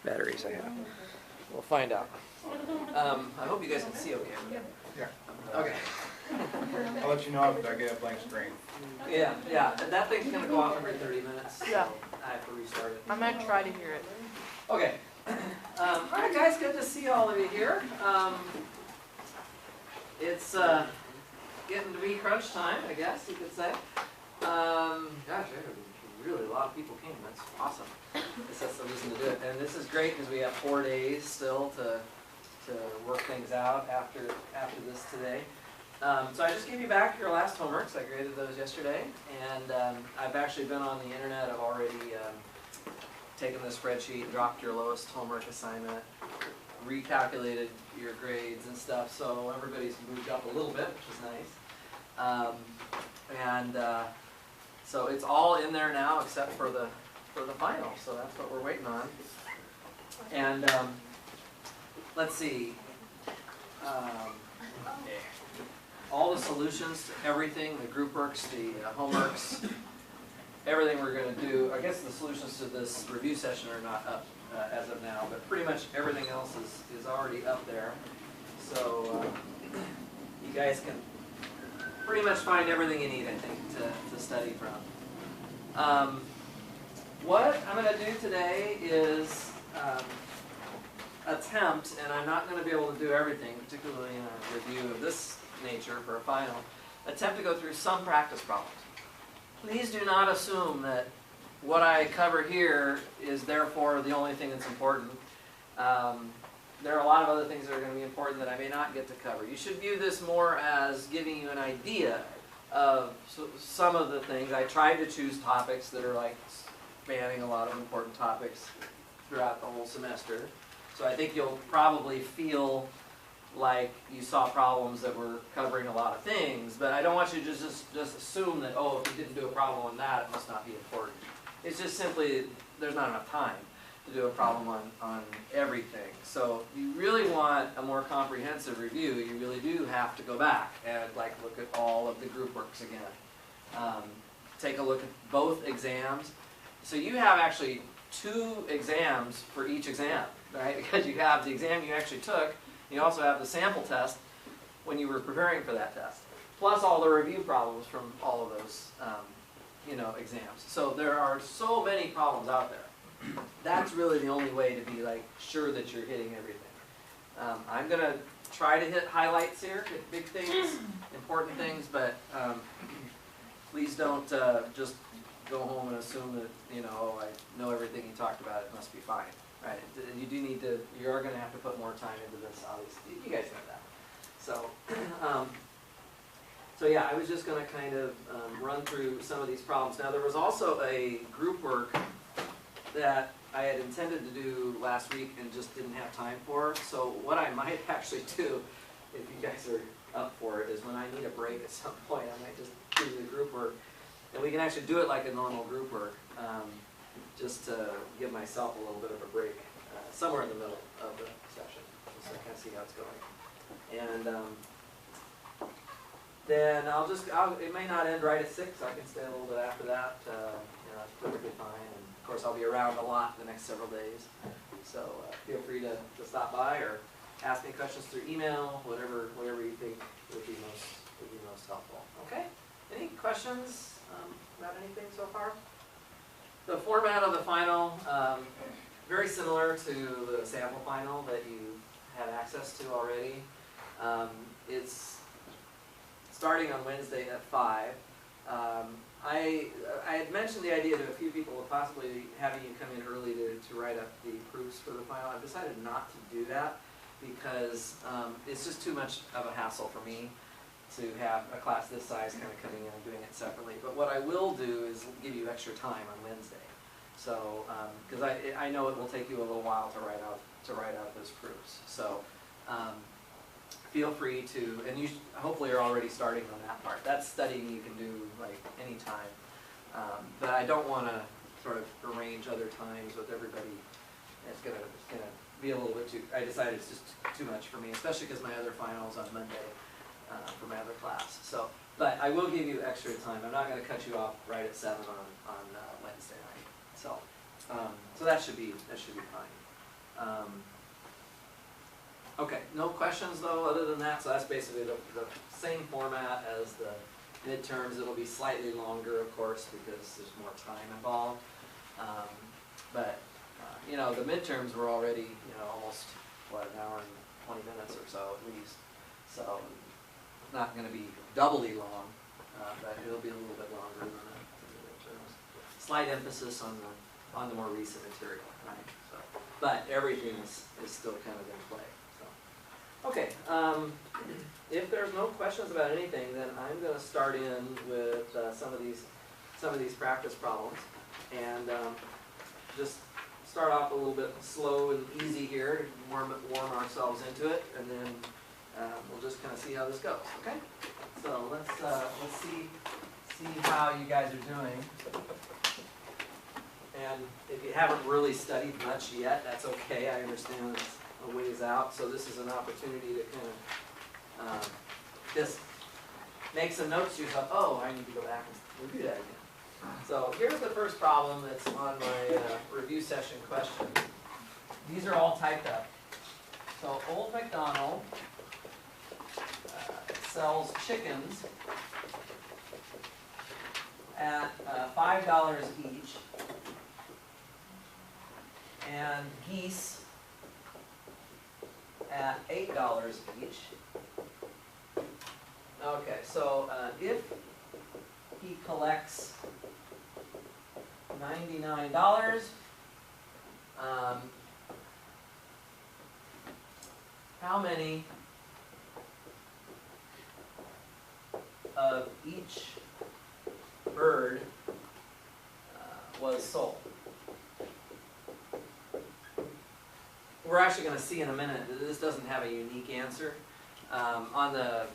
batteries I have. We'll find out. I hope you guys can see okay. Yeah. Okay. I'll let you know if I get a blank screen. Yeah, yeah. And that thing's gonna go off every 30 minutes. Yeah. So I have to restart it. I'm gonna try to hear it. Okay. All right, guys. Good to see all of you here. It's getting to be crunch time, I guess you could say. Gosh, really a lot of people came. That's awesome. That's the reason to do it. And this is great because we have 4 days still to work things out after this today. So I just gave you back your last homeworks. I graded those yesterday, and I've actually been on the internet. I've already taken the spreadsheet, dropped your lowest homework assignment, recalculated your grades and stuff. So everybody's moved up a little bit, which is nice. So it's all in there now except for the final. So that's what we're waiting on. And let's see. All the solutions to everything, the group works, the homeworks, everything we're going to do. I guess the solutions to this review session are not up as of now, but pretty much everything else is already up there. So you guys can pretty much find everything you need, I think, to study from. What I'm going to do today is attempt, and I'm not going to be able to do everything, particularly in a review of this nature for a final, attempt to go through some practice problems. Please do not assume that what I cover here is therefore the only thing that's important. There are a lot of other things that are going to be important that I may not get to cover. You should view this more as giving you an idea of some of the things. I tried to choose topics that are like spanning a lot of important topics throughout the whole semester. So I think you'll probably feel like you saw problems that were covering a lot of things, but I don't want you to just assume that, oh, if you didn't do a problem on that, it must not be important. It's just simply, there's not enough time to do a problem on everything. So you really want a more comprehensive review, you really do have to go back and look at all of the group works again. Take a look at both exams. So you have actually 2 exams for each exam, right? Because you have the exam you actually took, you also have the sample test when you were preparing for that test, plus all the review problems from all of those exams. So there are so many problems out there. That's really the only way to be sure that you're hitting everything. I'm going to try to hit highlights here, hit big things, important things, but please don't just go home and assume that, oh, I know everything you talked about, it must be fine. Right? You do need to, you are going to have to put more time into this, obviously. You guys know that. So yeah, I was just going to kind of run through some of these problems. Now there was also a group work that I had intended to do last week and just didn't have time for. So what I might actually do, if you guys are up for it, is when I need a break at some point, I might just do the group work. And we can actually do it like a normal group work. Just to give myself a little bit of a break somewhere in the middle of the session, just so I kind of see how it's going. And then it may not end right at 6, I can stay a little bit after that. That's perfectly fine. And of course, I'll be around a lot the next several days. So feel free to stop by or ask me questions through email, whatever you think would be most helpful. Okay? Any questions about anything so far? The format of the final, very similar to the sample final that you had access to already. It's starting on Wednesday at 5. I had mentioned the idea to a few people of possibly having you come in early to write up the proofs for the final. I've decided not to do that because it's just too much of a hassle for me to have a class this size kind of coming in and doing it separately. But what I will do is give you extra time on Wednesday. So, because I know it will take you a little while to write out those proofs. So, feel free to, and you hopefully are already starting on that part. That's studying you can do any time. But I don't want to sort of arrange other times with everybody. It's gonna be a little bit too. I decided it's just too much for me, especially because my other finals on Monday. For my other class. So, but I will give you extra time. I'm not going to cut you off right at 7 on Wednesday night. So, so that should be fine. Okay, no questions though other than that, so that's basically the same format as the midterms. It'll be slightly longer, of course, because there's more time involved. But you know, the midterms were already, you know, almost, what, an hour and 20 minutes or so at least. So, not going to be doubly long, but it'll be a little bit longer than the midterms. Slight emphasis on the more recent material, right? So, but everything is still kind of in play. So, okay, if there's no questions about anything, then I'm going to start in with some of these practice problems, and just start off a little bit slow and easy here to warm ourselves into it, and then we'll just kind of see how this goes. Okay? So let's see how you guys are doing. And if you haven't really studied much yet, that's okay. I understand it's a ways out, so this is an opportunity to kind of just make some notes to yourself. Oh, I need to go back and review that again. So here's the first problem that's on my review session question. These are all typed up. So Old MacDonald sells chickens at $5 each, and geese at $8 each. Okay, so if he collects $99, how many of each bird was sold? We're actually going to see in a minute that this doesn't have a unique answer. On the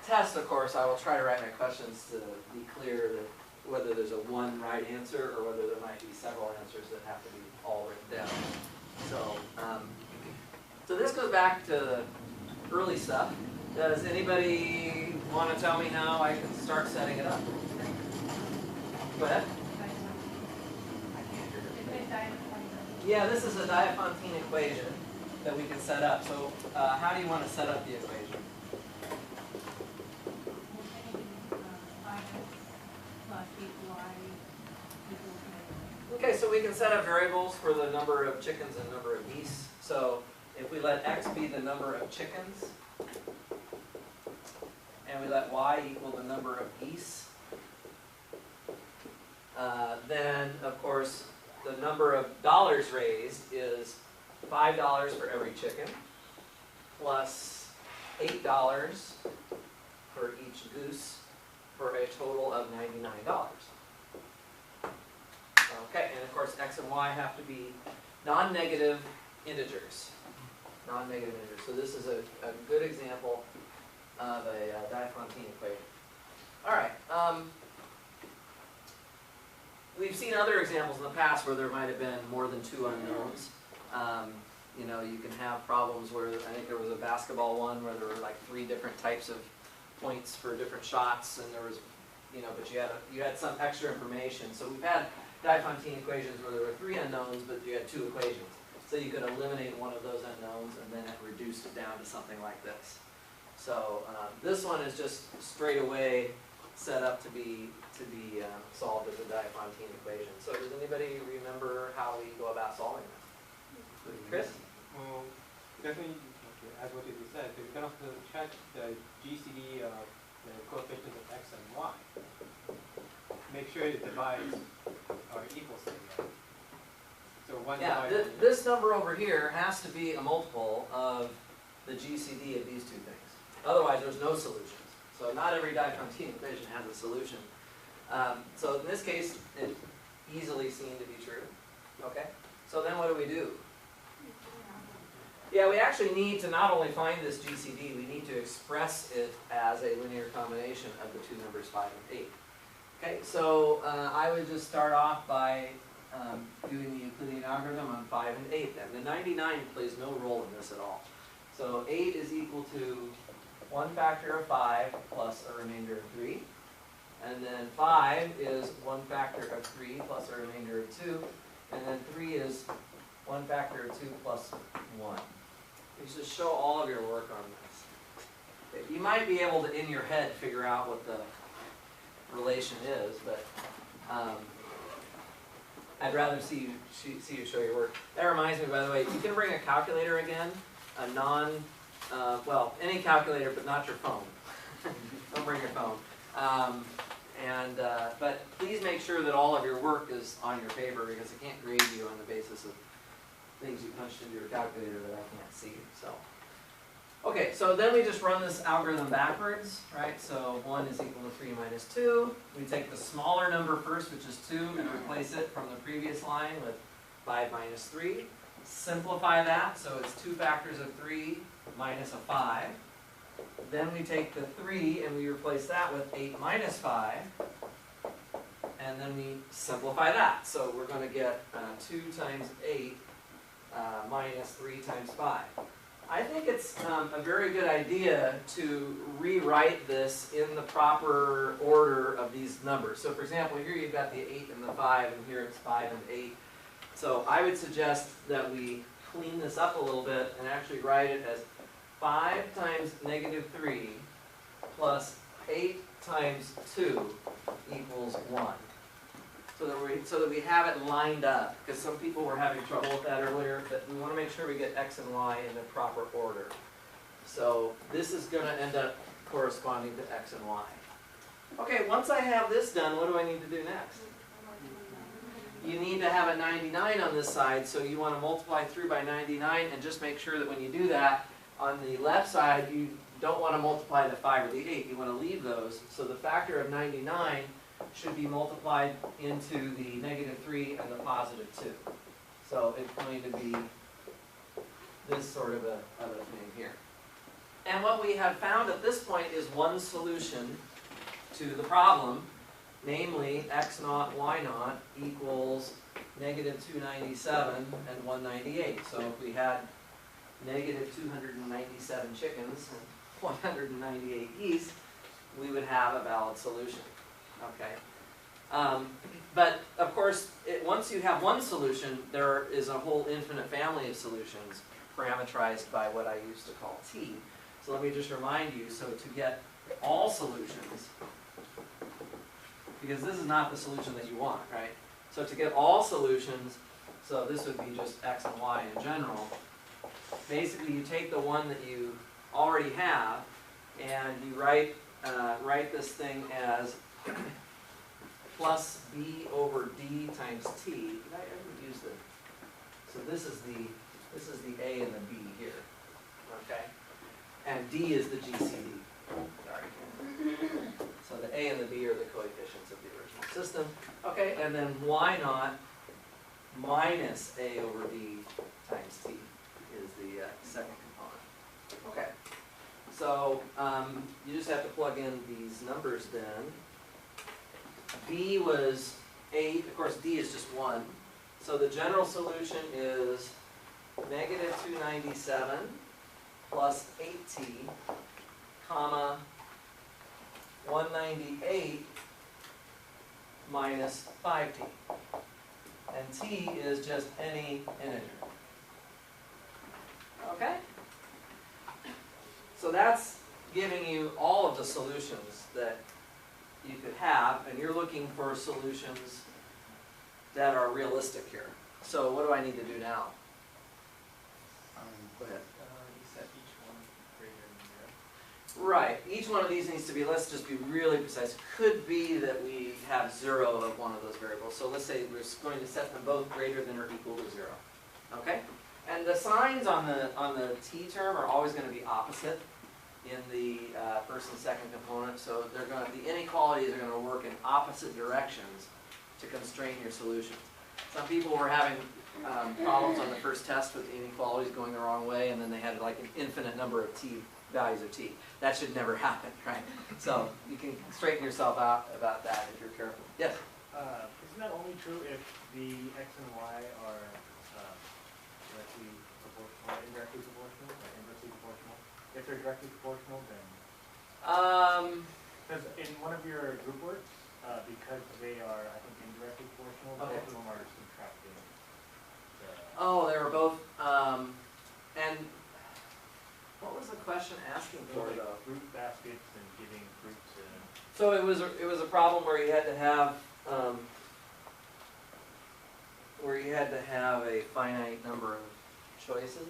test, of course, I will try to write my questions to be clear that whether there's a one right answer or whether there might be several answers that have to be all written down. So, so this goes back to the early stuff. Does anybody want to tell me how I can start setting it up? Go ahead. Yeah, this is a Diophantine equation that we can set up. So how do you want to set up the equation? Okay, so we can set up variables for the number of chickens and number of geese. So if we let x be the number of chickens, and we let y equal the number of geese, then of course the number of dollars raised is $5 for every chicken, plus $8 for each goose, for a total of $99. Okay, and of course x and y have to be non-negative integers. Non-negative integers. So this is a good example of a Diophantine equation. All right. We've seen other examples in the past where there might have been more than two unknowns. You know, you can have problems where, I think there was a basketball one where there were like 3 different types of points for different shots, and there was, you know, but you had some extra information. So we've had Diophantine equations where there were 3 unknowns, but you had 2 equations. So you could eliminate one of those unknowns, and then it reduced it down to something like this. So this one is just straight away set up to be solved as a Diophantine equation. So does anybody remember how we go about solving this? Chris? Well, definitely, as what you said, we're going to check the GCD of the coefficients of x and y. Make sure it divides or equals to right? So one Yeah, divided. this number over here has to be a multiple of the GCD of these 2 things. Otherwise, there's no solutions. So not every Diophantine equation has a solution. So in this case, it's easily seen to be true. Okay? So then what do? Yeah, we actually need to not only find this GCD, we need to express it as a linear combination of the 2 numbers 5 and 8. Okay, so I would just start off by doing the Euclidean algorithm on 5 and 8 then. The 99 plays no role in this at all. So 8 is equal to 1 factor of 5 plus a remainder of 3. And then 5 is 1 factor of 3 plus a remainder of 2. And then 3 is 1 factor of 2 plus 1. You should show all of your work on this. You might be able to, in your head, figure out what the relation is, but I'd rather see you show your work. That reminds me, by the way, you can bring a calculator again, a well, any calculator, but not your phone. Don't bring your phone. But please make sure that all of your work is on your paper, because I can't grade you on the basis of things you punched into your calculator that I can't see. So, okay, so then we just run this algorithm backwards, right? So 1 is equal to 3 minus 2. We take the smaller number first, which is 2, and replace it from the previous line with 5 minus 3. Simplify that, so it's 2 factors of 3 minus a 5. Then we take the 3 and we replace that with 8 minus 5. And then we simplify that. So we're going to get 2 times 8 minus 3 times 5. I think it's a very good idea to rewrite this in the proper order of these numbers. So for example, here you've got the 8 and the 5, and here it's 5 and 8. So I would suggest that we clean this up a little bit and actually write it as 5 times negative 3 plus 8 times 2 equals 1. So that we have it lined up, because some people were having trouble with that earlier, but we want to make sure we get x and y in the proper order. So this is going to end up corresponding to x and y. Okay, once I have this done, what do I need to do next? You need to have a 99 on this side, so you want to multiply through by 99, and just make sure that when you do that, on the left side, you don't want to multiply the 5 or the 8. You want to leave those. So the factor of 99 should be multiplied into the negative 3 and the positive 2. So it's going to be this sort of a thing here. And what we have found at this point is one solution to the problem, namely x naught y naught equals negative 297 and 198. So if we had negative 297 chickens and 198 geese, we would have a valid solution. Okay. But of course, once you have one solution, there is a whole infinite family of solutions parameterized by what I used to call T. So let me just remind you, so to get all solutions, because this is not the solution that you want, right? So to get all solutions, so this would be just x and y in general, basically you take the one that you already have and you write this thing as plus b over d times t. Did I ever use the? So this is the a and the b here, okay? And d is the GCD. Sorry. So the a and the b are the coefficients of the original system. Okay, and then y naught minus a over d times t is the second component. Okay. So you just have to plug in these numbers then. B was 8, of course D is just 1. So the general solution is negative 297 plus 8t, comma, 198 minus 5t. And t is just any integer. Okay? So that's giving you all of the solutions that you could have, and you're looking for solutions that are realistic here. So what do I need to do now? Go ahead. You set each one greater than 0. Right. Each one of these needs to be, let's just be really precise. Could be that we have 0 of one of those variables. So let's say we're going to set them both greater than or equal to 0. Okay? And the signs on the t term are always going to be opposite in the first and second component. So they're going to, the inequalities are going to work in opposite directions to constrain your solutions. Some people were having problems on the first test with the inequalities going the wrong way, and then they had like an infinite number of t values of t. That should never happen, right? So you can straighten yourself out about that if you're careful. Yes? Isn't that only true if the x and y are directly proportional, indirectly proportional, or inversely proportional? If they're directly proportional, then... Because in one of your group works, because they are, I think, indirectly proportional, Okay. both of them are subtracting the Oh, they were both, and what was the question asking for Like though? fruit baskets and giving fruit to. So it was a problem where you had to have, a finite number of choices?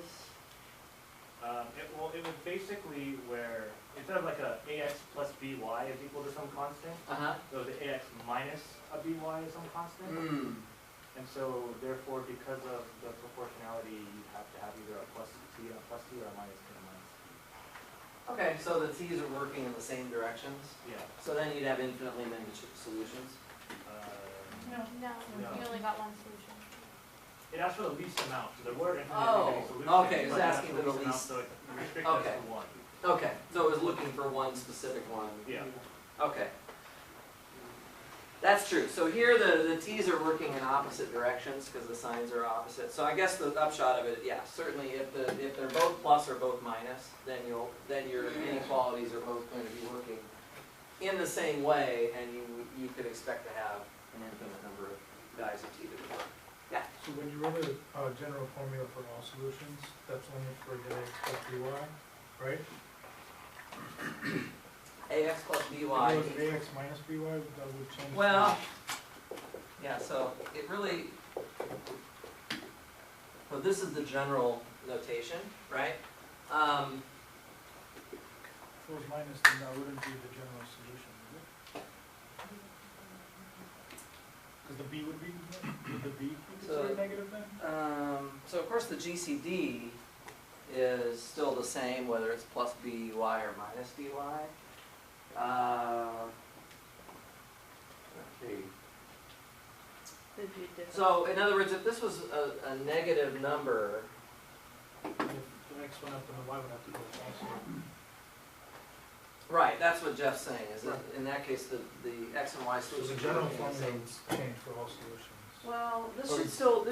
It was basically where, instead of like a ax plus by is equal to some constant, Uh-huh. it was ax minus a by is some constant. Hmm. And so therefore, because of the proportionality, you have to have either a plus t or a minus t or a minus t. Okay, so the t's are working in the same directions? Yeah. So then you'd have infinitely many solutions? No, No. you only got one solution. It asks for the least amount, so there were infinitely Oh, many solutions. okay, it's but it asked asking for the amount, least. so it restricted us Okay. to one. Okay, so it was looking for one specific one. Yeah. Okay. That's true. So here the t's are working in opposite directions because the signs are opposite. So I guess the upshot of it, yeah, certainly if they're both plus or both minus, then your inequalities are both going to be working in the same way, and you could expect to have an infinite number of values of t that would work. Yeah. So when you run the general formula for all solutions, that's only for the x plus by, right? ax plus If it by. was ax minus by, that would change. Well, yeah, so it really, well, this is the general notation, right? If it was minus, then that wouldn't be the general solution, would it? Because the b would be considered negative then? So of course the GCD is still the same whether it's plus by or minus by. Okay. So in other words, if this was a negative number, And if the x went up, then the y would have to go also. right, that's what Jeff's saying, is that in that case the x and y So solutions the general work in the formula same. would change for all solutions. Well, this Or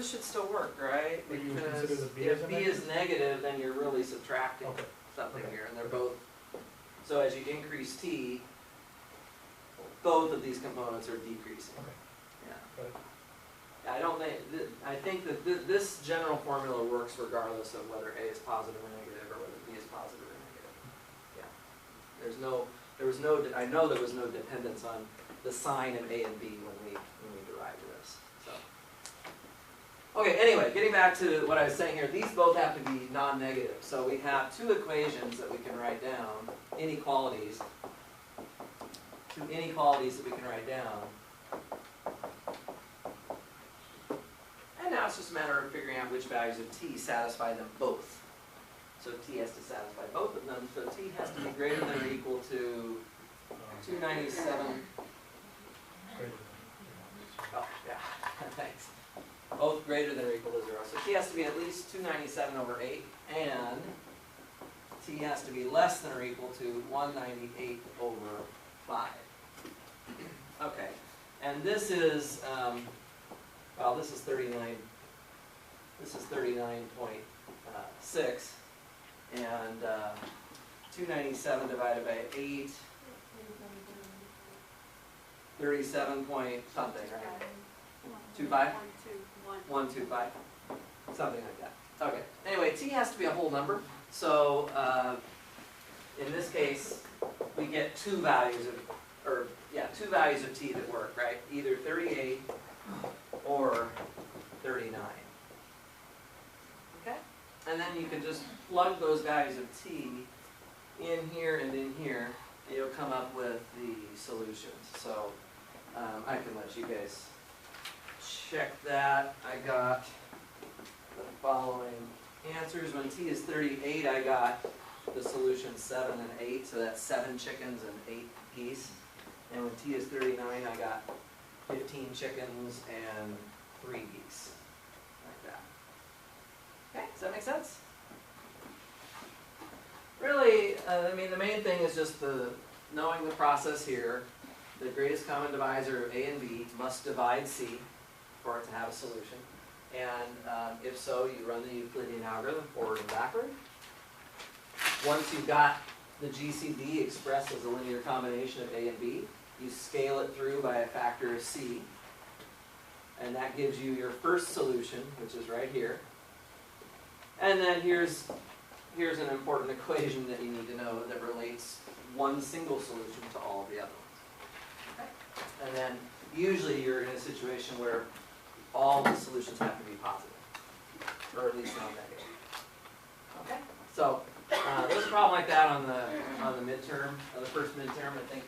should still work, right? Or you would Because consider the b if as a b is negative, then you're really subtracting Okay. something Okay. here, and they're both, so as you increase t, both of these components are decreasing. Okay. Yeah. Got it. I don't think, I think that this general formula works regardless of whether a is positive or negative, or whether b is positive or negative. Yeah. There was no, I know there was no dependence on the sign of a and b when we derived this, so. Okay, anyway, getting back to what I was saying here, these both have to be non-negative. So we have two equations that we can write down, inequalities, two inequalities that we can write down. And now it's just a matter of figuring out which values of t satisfy them both. So t has to satisfy both of them, so t has to be greater than or equal to 297. Greater than. Oh, yeah, thanks. Both greater than or equal to 0. So t has to be at least 297 over 8, and t has to be less than or equal to 198 over 5. Okay, and this is, well, this is 39. This is 39.6, and 297 divided by 8, 37 point something, right? 25? 125, something like that. Okay. Anyway, t has to be a whole number. So in this case, we get two values of t that work, right? Either 38 or 39. Okay. And then you can just plug those values of t in here and in here, and you'll come up with the solutions. So I can let you guys check that. I got the following answers. When t is 38, I got the solution 7 and 8, so that's 7 chickens and 8 geese. And when t is 39, I got 15 chickens and 3 geese, like that. Okay, does that make sense? Really, I mean, the main thing is just knowing the process here. The greatest common divisor of a and b must divide c for it to have a solution. And if so, you run the Euclidean algorithm forward and backward. Once you've got the GCD expressed as a linear combination of a and b, you scale it through by a factor of c. And that gives you your first solution, which is right here. And then here's an important equation that you need to know that relates one single solution to all of the other ones. Okay? And then usually you're in a situation where all the solutions have to be positive, or at least non-negative. Okay? So there's a problem like that on the midterm, the first midterm. I think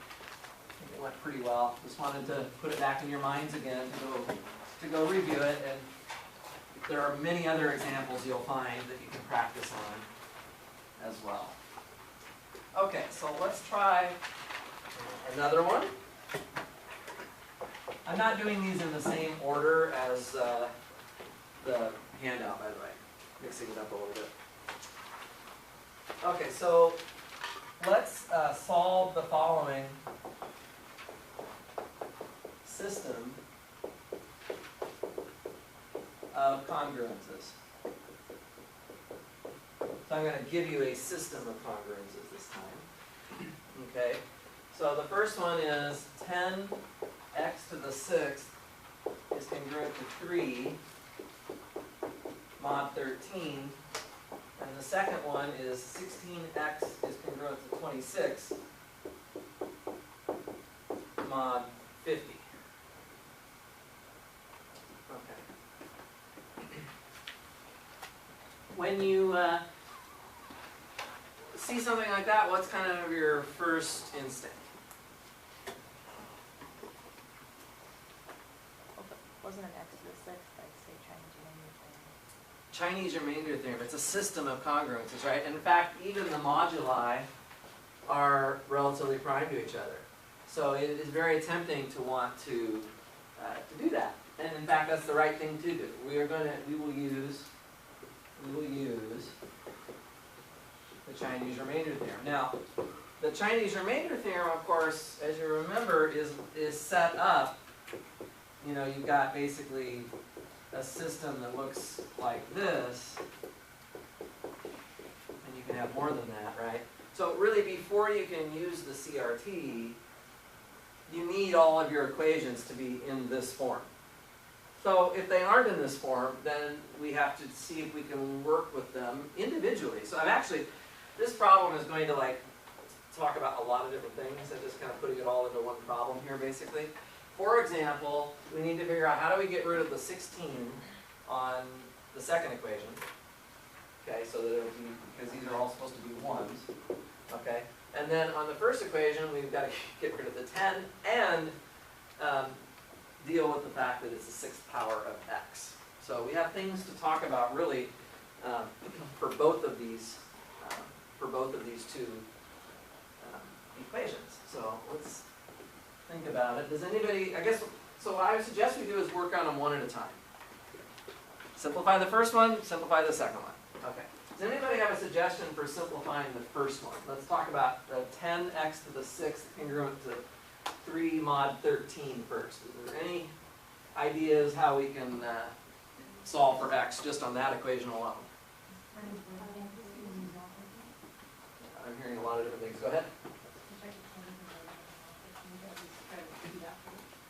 it went pretty well. Just wanted to put it back in your minds again to go review it. And there are many other examples you'll find that you can practice on as well. Okay, so let's try another one. I'm not doing these in the same order as the handout, by the way. Mixing it up a little bit. Okay, so let's solve the following system of congruences. So I'm going to give you a system of congruences this time. Okay, so the first one is 10x to the 6th is congruent to 3 mod 13. And the second one is 16x is congruent to 26 mod 50. Okay. When you see something like that, what's kind of your first instinct? Wasn't an x to the sixth, I'd say Chinese remainder theorem. Chinese remainder theorem. It's a system of congruences, right? And in fact, even the moduli are relatively prime to each other. So it is very tempting to want to do that. And in fact, that's the right thing to do. We will use the Chinese remainder theorem. Now, the Chinese remainder theorem, of course, as you remember, is set up. You know, you've got basically a system that looks like this, and you can have more than that, right? So really, before you can use the CRT, you need all of your equations to be in this form. So if they aren't in this form, then we have to see if we can work with them individually. So this problem is going to talk about a lot of different things and just kind of putting it all into one problem here, basically. For example, we need to figure out how do we get rid of the 16 on the second equation. Okay, so that it would be, because these are all supposed to be 1s. Okay, and then on the first equation, we've got to get rid of the 10 and deal with the fact that it's the 6th power of x. So we have things to talk about really for both of these two equations. So let's think about it. Does anybody, so what I would suggest we do is work on them one at a time. Simplify the first one, simplify the second one. Okay. Does anybody have a suggestion for simplifying the first one? Let's talk about the 10x to the 6th congruent to 3 mod 13 first. Is there any ideas how we can solve for x just on that equation alone? I'm hearing a lot of different things. Go ahead.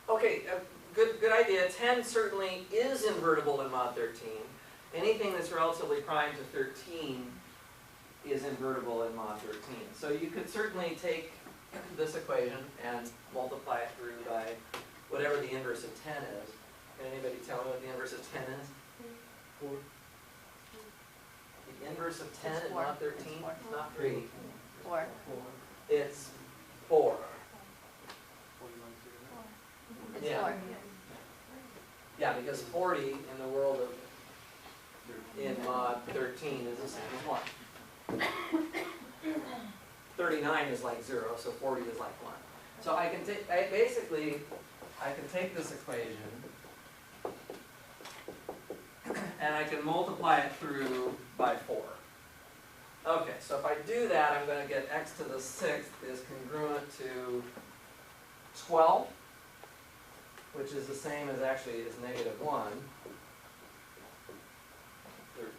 Okay, good idea. 10 certainly is invertible in mod 13. Anything that's relatively prime to 13 is invertible in mod 13. So you could certainly take this equation and multiply it through by whatever the inverse of 10 is. Can anybody tell me what the inverse of 10 is? 4. The inverse of 10 It's in 4. mod 13? It's 4. Not 3. 4. It's 4. It's Yeah. 4. Yeah, because 40 in the world of in mod 13 is the same as 1. 39 is like 0, so 40 is like 1. So I can take, I can take this equation and I can multiply it through by 4. Okay, so if I do that, I'm going to get x to the 6th is congruent to 12, which is the same as actually is negative 1. 13.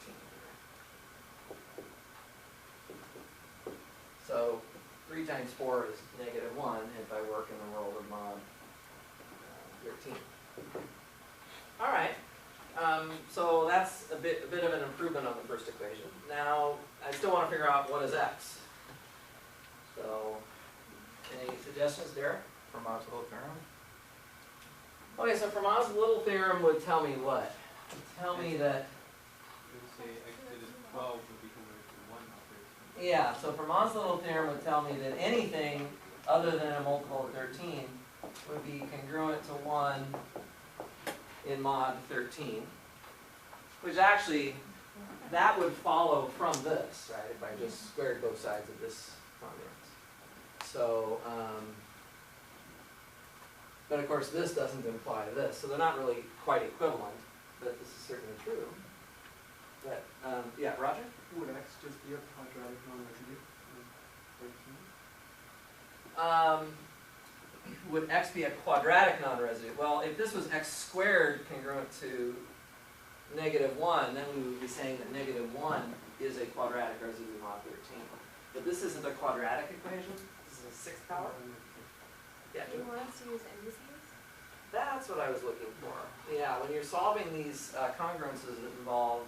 So 3 times 4 is negative 1 if I work in the world of mod 13. All right. so that's a bit of an improvement on the first equation. Now, I still want to figure out what is x. So, any suggestions, Derek? Fermat's little theorem? Okay, so Fermat's little theorem would tell me what? It would tell me that, It would say x to the 12 would be converted to 1 after 13. yeah, so Fermat's little theorem would tell me that anything other than a multiple of 13 would be congruent to 1 in mod 13, which actually, that would follow from this, right, if I just squared both sides of this formula. So, but of course this doesn't imply this, so they're not really quite equivalent, but this is certainly true. But, yeah, Roger? Would x just be a quadratic non-residue in 13? Would x be a quadratic non-residue? Well, if this was x squared congruent to -1, then we would be saying that -1 is a quadratic residue mod 13. But this isn't a quadratic equation, this is a sixth power. Yeah, Do you want us to use indices? that's what I was looking for. Yeah, when you're solving these congruences that involve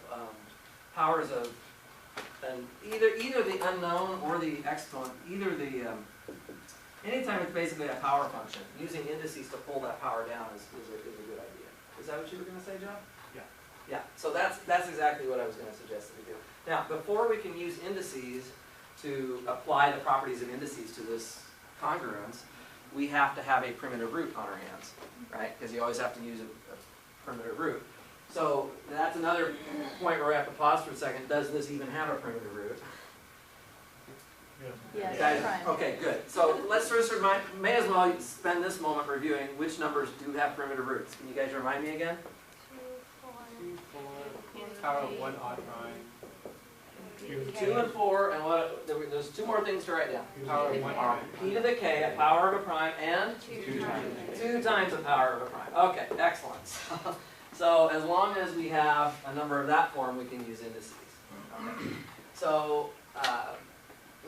powers of either the unknown or the exponent, anytime it's basically a power function, using indices to pull that power down is a good idea. Is that what you were going to say, John? Yeah. Yeah, so that's exactly what I was going to suggest that we do. Now, before we can use indices to apply the properties of indices to this congruence, we have to have a primitive root on our hands, right? Because you always have to use a primitive root. So that's another point where we have to pause for a second. Does this even have a primitive root? Yes, Guys, prime. okay, good. So let's first may as well spend this moment reviewing which numbers do have primitive roots. Can you guys remind me again? 2, 4, power of 1 odd prime, 2 and 4, and what? There's two more things to write down. power of 1 prime. P to the k, a power of a prime, and 2 times. 2 times the power of a prime. Okay, excellent. So as long as we have a number of that form, we can use indices. Okay. So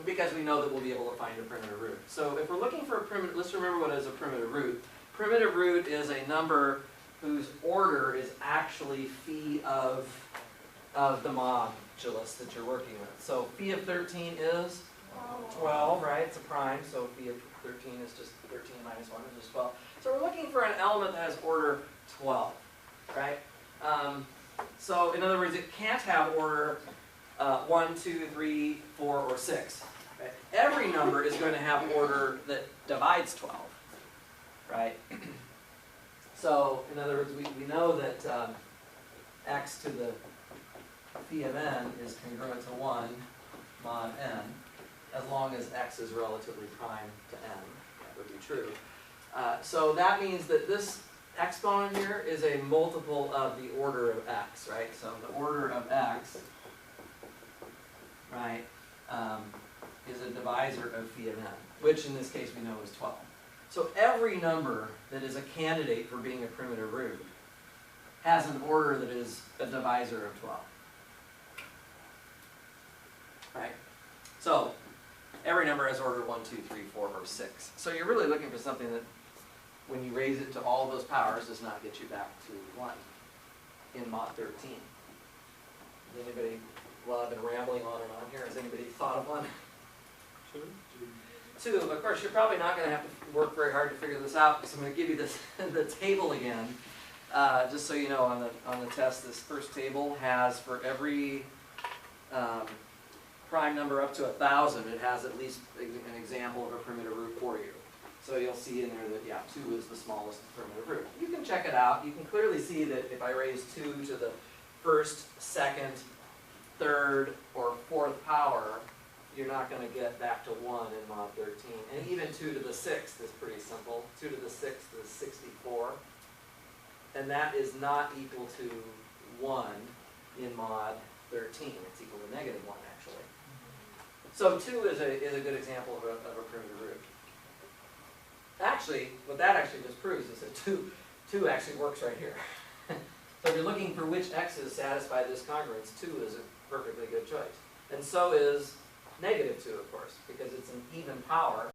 because we know that we'll be able to find a primitive root. So if we're looking for a primitive, let's remember what is a primitive root. Primitive root is a number whose order is actually phi of the modulus that you're working with. So phi of 13 is 12, right? It's a prime, so phi of 13 is just 13 minus 1 is just 12. So we're looking for an element that has order 12, right? So in other words, it can't have order 1, 2, 3, 4, or 6. Right? Every number is going to have order that divides 12, right? So in other words, we know that x to the phi of n is congruent to 1 mod n, as long as x is relatively prime to n. That would be true. So that means that this exponent here is a multiple of the order of x, right? So the order of x, right, is a divisor of phi of n, which in this case we know is 12. So every number that is a candidate for being a primitive root has an order that is a divisor of 12. Right? So every number has order 1, 2, 3, 4, or 6. So you're really looking for something that, when you raise it to all those powers, does not get you back to 1 in mod 13. Has anybody, well, I've been rambling on and on here, has anybody thought of one? 2, of course, you're probably not going to have to work very hard to figure this out, because I'm going to give you this the table again. Just so you know, on the test, this first table has for every prime number up to 1,000, it has at least an example of a primitive root for you. So you'll see in there that, yeah, 2 is the smallest primitive root. You can check it out. You can clearly see that if I raise 2 to the first, second, third, or fourth power, you're not going to get back to 1 in mod 13. And even 2 to the 6th is pretty simple. 2 to the 6th is 64. And that is not equal to 1 in mod 13. It's equal to -1, actually. So 2 is a good example of a primitive root. Actually, what that actually just proves is that 2 actually works right here. So if you're looking for which x's satisfy this congruence, 2 is a perfectly good choice. And so is -2, of course, because it's an even power.